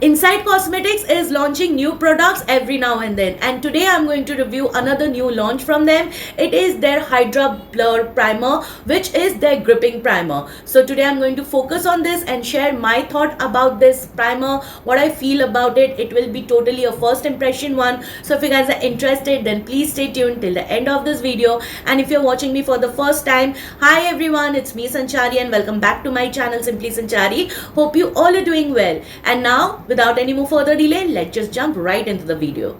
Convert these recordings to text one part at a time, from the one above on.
Insight Cosmetics is launching new products every now and then, and today I'm going to review another new launch from them. It is their Hydra Blur Primer, which is their gripping primer. So today I'm going to focus on this and share my thought about this primer, what I feel about it. It will be totally a first impression one. So if you guys are interested, then please stay tuned till the end of this video. And if you're watching me for the first time, hi everyone, it's me Sanchari and welcome back to my channel Simply Sanchari. Hope you all are doing well. And now, without any more further delay, let's just jump right into the video.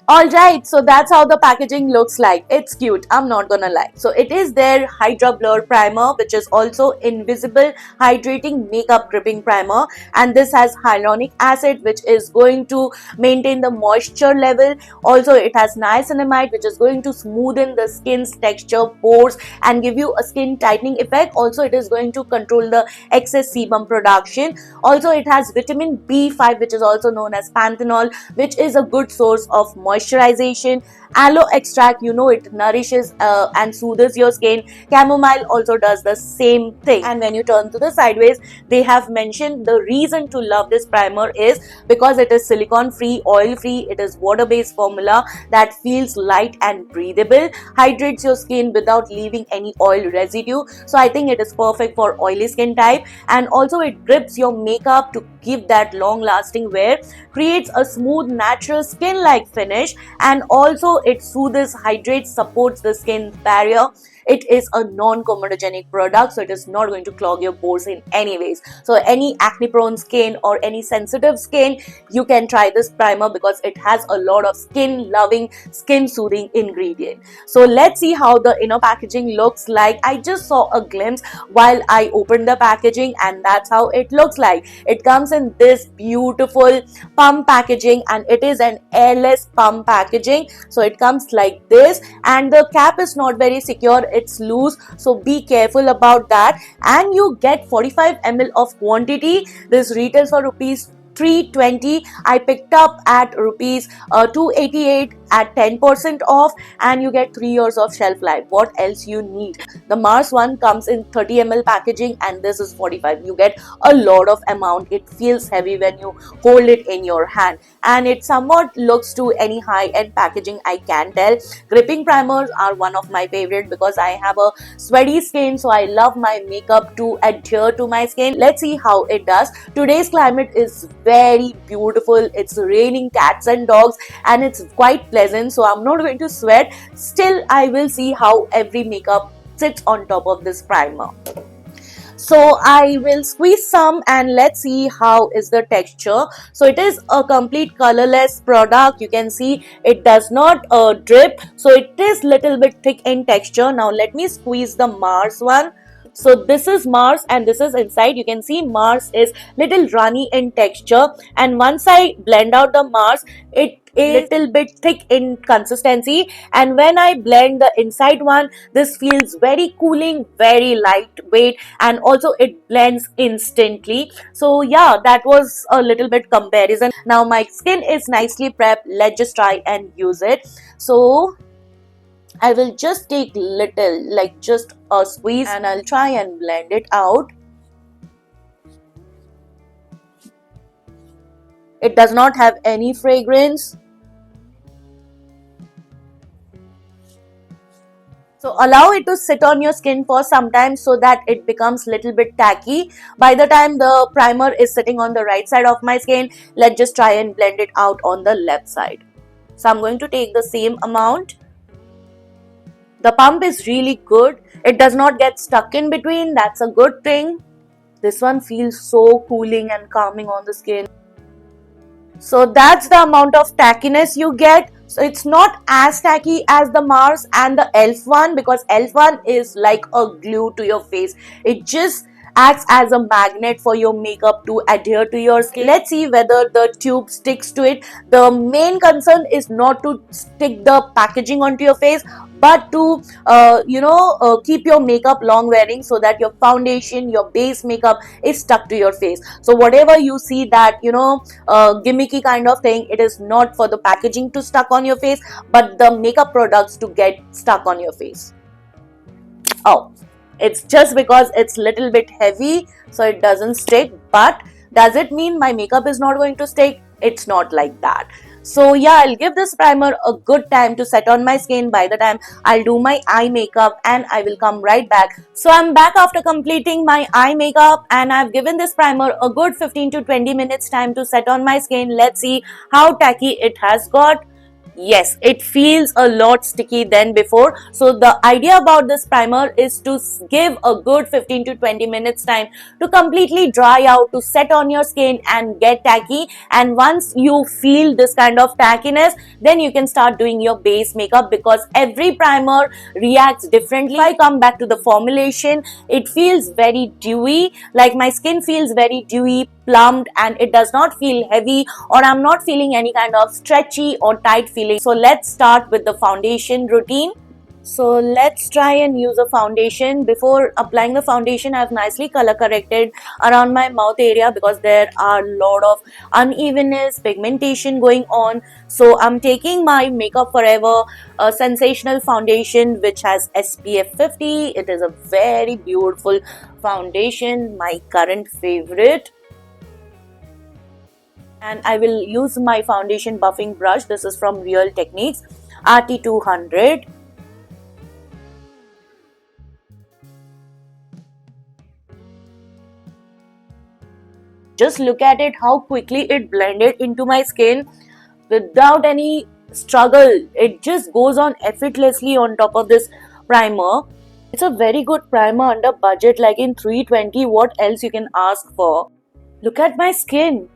Alright, so that's how the packaging looks like. It's cute, I'm not gonna lie. So it is their Hydra Blur Primer, which is also Invisible Hydrating Makeup Gripping Primer, and this has hyaluronic acid, which is going to maintain the moisture level. Also it has niacinamide, which is going to smoothen the skin's texture, pores, and give you a skin tightening effect. Also it is going to control the excess sebum production. Also it has vitamin B5, which is also known as panthenol, which is a good source of moisturization. Aloe extract, it nourishes and soothes your skin. Chamomile also does the same thing. And when you turn to the sideways, they have mentioned the reason to love this primer is because it is silicone free, oil free, it is water based formula that feels light and breathable, hydrates your skin without leaving any oil residue. So I think it is perfect for oily skin type, and also it grips your makeup to give that long lasting wear, creates a smooth natural skin like finish, and also it soothes, hydrates, supports the skin barrier. It is a non-comedogenic product, so it is not going to clog your pores in any ways. So any acne prone skin or any sensitive skin, you can try this primer because it has a lot of skin loving, skin soothing ingredient. So let's see how the inner packaging looks like. I just saw a glimpse while I opened the packaging, and that's how it looks like. It comes in this beautiful pump packaging, and it is an airless pump packaging. So it comes like this, and the cap is not very secure, it's loose, so be careful about that. And you get 45 ml of quantity. This retails for rupees 320. I picked up at rupees 288 at 10% off, and you get 3 years of shelf life. What else you need? The Mars one comes in 30 ml packaging, and this is 45. You get a lot of amount. It feels heavy when you hold it in your hand, and it somewhat looks to any high-end packaging, I can tell. Gripping primers are one of my favorite because I have a sweaty skin, so I love my makeup to adhere to my skin. Let's see how it does. Today's climate is very beautiful. It's raining cats and dogs, and it's quite pleasant, so I'm not going to sweat. Still, I will see how every makeup sits on top of this primer. So I will squeeze some and let's see how is the texture. So it is a complete colorless product. You can see it does not drip, so it is little bit thick in texture. Now let me squeeze the Mars one. So this is Mars and this is inside. You can see Mars is little runny in texture, and once I blend out the Mars, it is little bit thick in consistency, and when I blend the inside one, this feels very cooling, very lightweight, and also it blends instantly. So yeah, that was a little bit comparison. Now my skin is nicely prepped. Let's just try and use it. So I will just take little, like just a squeeze, and I'll try and blend it out. It does not have any fragrance. So allow it to sit on your skin for some time so that it becomes little bit tacky. By the time the primer is sitting on the right side of my skin, let's just try and blend it out on the left side. So I'm going to take the same amount. The pump is really good. It does not get stuck in between. That's a good thing. This one feels so cooling and calming on the skin. So that's the amount of tackiness you get. So it's not as tacky as the Mars and the e.l.f. one, because e.l.f. one is like a glue to your face. It just acts as a magnet for your makeup to adhere to your skin. Let's see whether the tube sticks to it. The main concern is not to stick the packaging onto your face, but to keep your makeup long wearing, so that your foundation, your base makeup is stuck to your face. So whatever you see that gimmicky kind of thing, it is not for the packaging to stuck on your face, but the makeup products to get stuck on your face. Oh, It's just because it's little bit heavy, so it doesn't stick. But does it mean my makeup is not going to stick? It's not like that. So yeah, I'll give this primer a good time to set on my skin. By the time I'll do my eye makeup, and I will come right back. So I'm back after completing my eye makeup, and I've given this primer a good 15 to 20 minutes time to set on my skin. Let's see how tacky it has got. Yes, it feels a lot sticky than before. So the idea about this primer is to give a good 15 to 20 minutes time to completely dry out, to set on your skin and get tacky. And once you feel this kind of tackiness, then you can start doing your base makeup, because every primer reacts differently. If I come back to the formulation, it feels very dewy, like my skin feels very dewy, plumped, and it does not feel heavy, or I'm not feeling any kind of stretchy or tight feeling. So let's start with the foundation routine. So let's try and use a foundation. Before applying the foundation, I've nicely color corrected around my mouth area because there are a lot of unevenness, pigmentation going on. So I'm taking my Makeup Forever Sensational Foundation, which has SPF 50. It is a very beautiful foundation, my current favorite. And I will use my foundation buffing brush. This is from Real Techniques RT200. Just look at it, how quickly it blended into my skin without any struggle. It just goes on effortlessly on top of this primer. It's a very good primer under budget, like in 320. What else you can ask for? Look at my skin.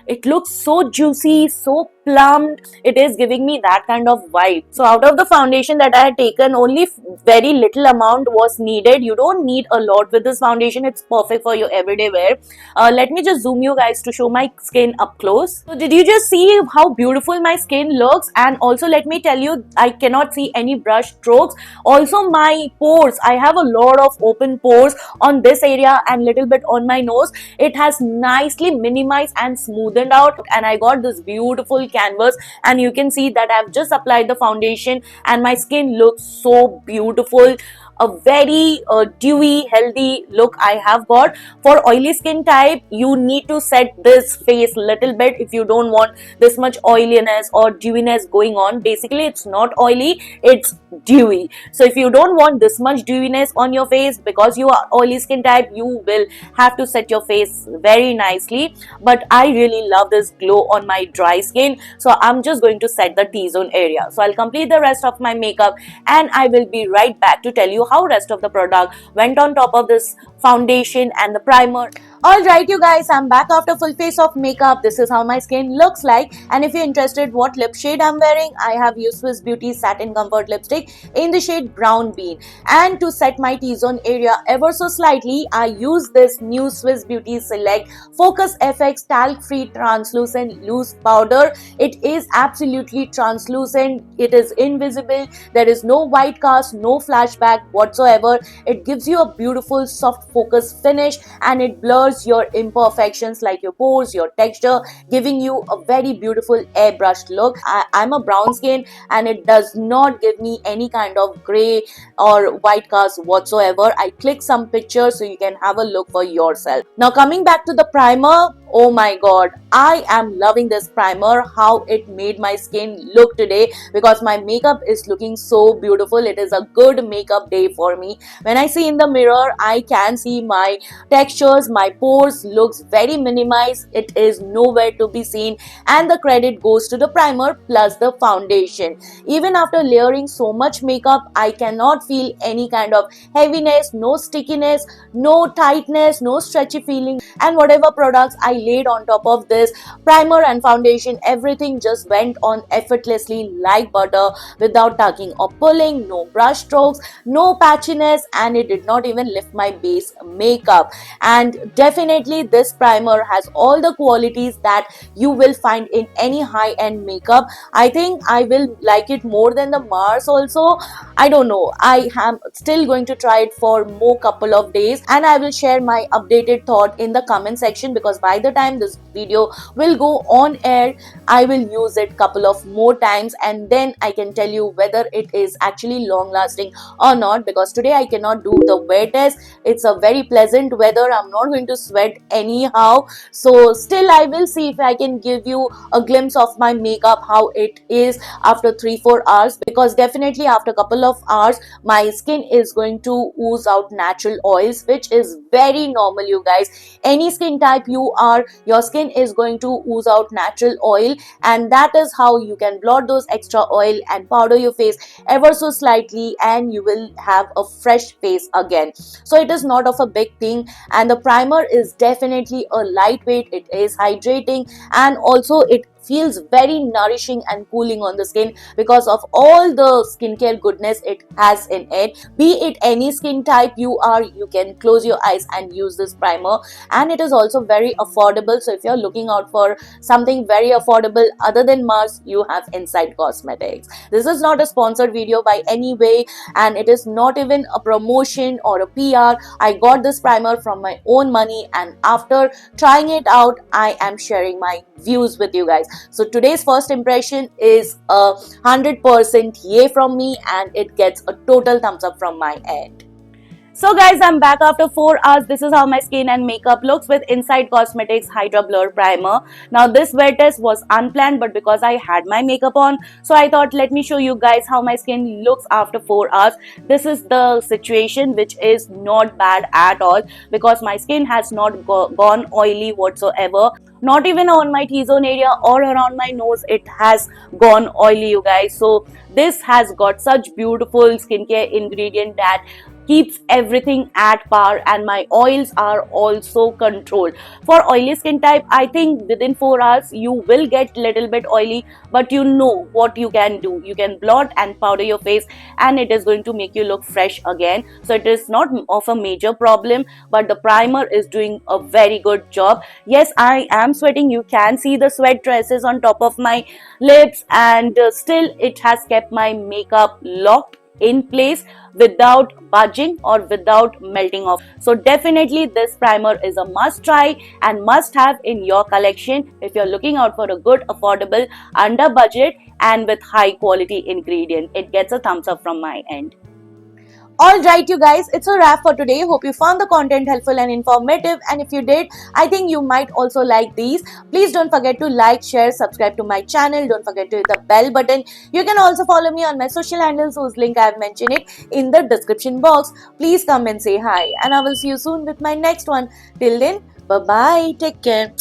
It looks so juicy, so plumped. It is giving me that kind of vibe. So out of the foundation that I had taken, only very little amount was needed. You don't need a lot with this foundation. It's perfect for your everyday wear. Let me just zoom you guys to show my skin up close. So did you just see how beautiful my skin looks? And also let me tell you, I cannot see any brush strokes. Also my pores, I have a lot of open pores on this area and little bit on my nose. It has nicely minimized and smoothened out, and I got this beautiful canvas, and you can see that I've just applied the foundation and my skin looks so beautiful. A very dewy, healthy look I have got. For oily skin type, you need to set this face little bit if you don't want this much oiliness or dewiness going on. Basically, it's not oily, it's dewy. So if you don't want this much dewiness on your face because you are oily skin type, you will have to set your face very nicely. But I really love this glow on my dry skin, so I'm just going to set the T-zone area. So I'll complete the rest of my makeup, and I will be right back to tell you how rest of the product went on top of this foundation and the primer. Alright you guys, I'm back after full face of makeup. This is how my skin looks like, and if you're interested what lip shade I'm wearing, I have used Swiss Beauty Satin Comfort Lipstick in the shade Brown Bean. And to set my T-zone area ever so slightly, I use this new Swiss Beauty Select Focus FX Talc Free Translucent Loose Powder. It is absolutely translucent, it is invisible, there is no white cast, no flashback whatsoever. It gives you a beautiful soft focus finish, and it blurs your imperfections like your pores, your texture, giving you a very beautiful airbrushed look. I'm a brown skin, and it does not give me any kind of gray or white cast whatsoever. I click some pictures so you can have a look for yourself. Now coming back to the primer, oh my god, I am loving this primer, how it made my skin look today, because my makeup is looking so beautiful. It is a good makeup day for me. When I see in the mirror, I can see my textures, my pores looks very minimized. It is nowhere to be seen, and the credit goes to the primer plus the foundation. Even after layering so much makeup, I cannot feel any kind of heaviness, no stickiness, no tightness, no stretchy feeling. And whatever products I laid on top of this primer and foundation, everything just went on effortlessly like butter, without tugging or pulling, no brush strokes, no patchiness, and it did not even lift my base makeup. And definitely this primer has all the qualities that you will find in any high-end makeup. I think I will like it more than the Mars also. I don't know, I am still going to try it for more couple of days, and I will share my updated thought in the comment section, because by the the time this video will go on air, I will use it couple of more times and then I can tell you whether it is actually long lasting or not, because today I cannot do the wear test. It's a very pleasant weather, I'm not going to sweat anyhow, so still I will see if I can give you a glimpse of my makeup, how it is after 3-4 hours, because definitely after a couple of hours my skin is going to ooze out natural oils, which is very normal, you guys. Any skin type you are, your skin is going to ooze out natural oil, and that is how you can blot those extra oil and powder your face ever so slightly and you will have a fresh face again. So it is not of a big thing, and the primer is definitely a lightweight, it is hydrating, and also it feels very nourishing and cooling on the skin because of all the skincare goodness it has in it. Be it any skin type you are, you can close your eyes and use this primer, and it is also very affordable. So if you're looking out for something very affordable other than Mars, you have Inside Cosmetics. This is not a sponsored video by any way, and it is not even a promotion or a PR. I got this primer from my own money, and after trying it out, I am sharing my views with you guys. So today's first impression is a 100% yay from me, and it gets a total thumbs up from my end. So guys, I'm back after 4 hours. This is how my skin and makeup looks with Inside Cosmetics Hydra Blur Primer. Now this wear test was unplanned, but because I had my makeup on, so I thought let me show you guys how my skin looks after 4 hours. This is the situation, which is not bad at all because my skin has not gone oily whatsoever. Not even on my T-zone area or around my nose it has gone oily, you guys. So this has got such beautiful skincare ingredient that keeps everything at par, and my oils are also controlled. For oily skin type, I think within 4 hours you will get little bit oily, but you know what you can do. You can blot and powder your face and it is going to make you look fresh again. So it is not of a major problem, but the primer is doing a very good job. Yes, I am sweating. You can see the sweat traces on top of my lips, and still it has kept my makeup locked in place without budging or without melting off. So definitely this primer is a must try and must have in your collection if you're looking out for a good, affordable, under budget and with high quality ingredient. It gets a thumbs up from my end. Alright you guys, it's a wrap for today. Hope you found the content helpful and informative, and if you did, I think you might also like these. Please don't forget to like, share, subscribe to my channel. Don't forget to hit the bell button. You can also follow me on my social handles whose link I have mentioned it in the description box. Please come and say hi, and I will see you soon with my next one. Till then, bye bye, take care.